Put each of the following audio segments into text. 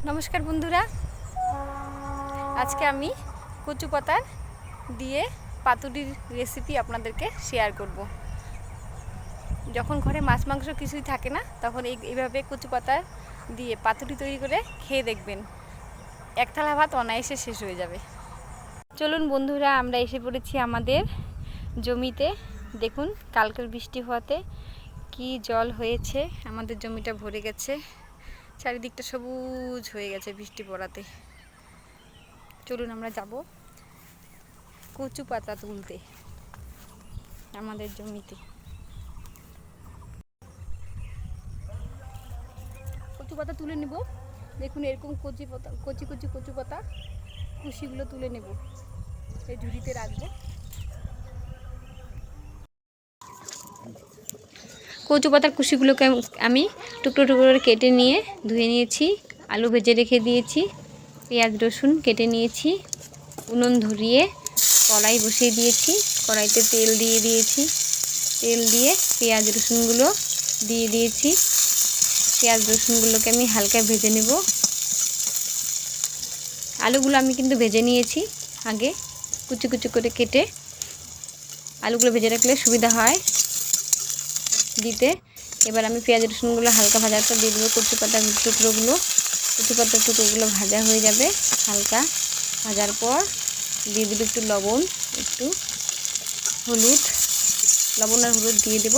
নমস্কার বন্ধুরা, আজকে আমি কচু পাতার দিয়ে পাতুরির রেসিপি আপনাদেরকে শেয়ার করব। যখন ঘরে মাছ মাংস কিছুই থাকে না, তখন এইভাবে কচু পাতা দিয়ে পাতুরি তৈরি করে খেয়ে দেখবেন, এক থালা ভাত অনায়াসে শেষ হয়ে যাবে। চলুন বন্ধুরা, আমরা এসে পড়েছি আমাদের জমিতে। দেখুন, কালকের বৃষ্টি হওয়াতে কি জল হয়েছে, আমাদের জমিটা ভরে গেছে, চারিদিকটা সবুজ হয়ে গেছে বৃষ্টি পড়াতে। চলুন আমরা যাব কচু পাতা তুলতে আমাদের জমিতে। কচু পাতা তুলে নেব। দেখুন, এরকম কচি কচি পাতা কুশিগুলো তুলে নেব, এই ঝুড়িতে রাখবো। কচু পাতার কুশিগুলোকে আমি টুকরো টুকরো করে কেটে নিয়ে ধুয়ে নিয়েছি, আলু ভেজে রেখে দিয়েছি, পেঁয়াজ রসুন কেটে নিয়েছি, উনুন ধরিয়ে কড়াই বসিয়ে দিয়েছি, কড়াইতে তেল দিয়ে দিয়েছি, তেল দিয়ে পেঁয়াজ রসুনগুলো দিয়ে দিয়েছি। পেঁয়াজ রসুনগুলোকে আমি হালকা ভেজে নেব। আলুগুলো আমি কিন্তু ভেজে নিয়েছি আগে, কুচি কুচি করে কেটে। আলুগুলো ভেজে রাখলে সুবিধা হয় দিতে। এবার আমি পেঁয়াজ রসুনগুলো হালকা ভাজার পর দিয়ে দেবো কচু পাতার টুকরোগুলো। কচু পাতার টুকরোগুলো ভাজা হয়ে যাবে, হালকা ভাজার পর দিয়ে দেবো একটু লবণ, একটু হলুদ, লবণ আর হলুদ দিয়ে দেব।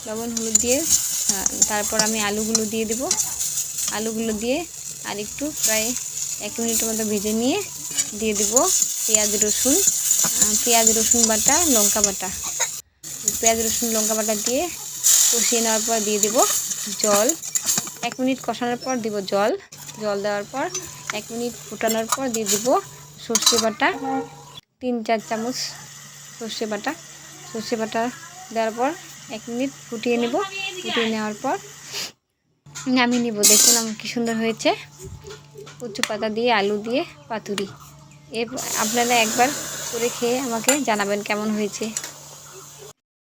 লবণ হলুদ দিয়ে তারপর আমি আলুগুলো দিয়ে দেব। আলুগুলো দিয়ে আর একটু প্রায় 1 মিনিটের মতো ভেজে নিয়ে দিয়ে দেব পেঁয়াজ রসুন বাটা, লঙ্কা বাটা। পেঁয়াজ রসুন লঙ্কা বাটা দিয়ে কষিয়ে নেওয়ার পর দিয়ে দেব জল। 1 মিনিট কষানোর পর দিব জল। জল দেওয়ার পর 1 মিনিট ফুটানোর পর দিয়ে দেব সর্ষে বাটা, 3-4 চামচ সর্ষে বাটা দেওয়ার পর 1 মিনিট ফুটিয়ে নেব। ফুটিয়ে নেওয়ার পর নামিয়ে নেব। দেখুন আমার কি সুন্দর হয়েছে কচু পাতা দিয়ে আলু দিয়ে পাতুরি। আপনারা একবার করে খেয়ে আমাকে জানাবেন কেমন হয়েছে।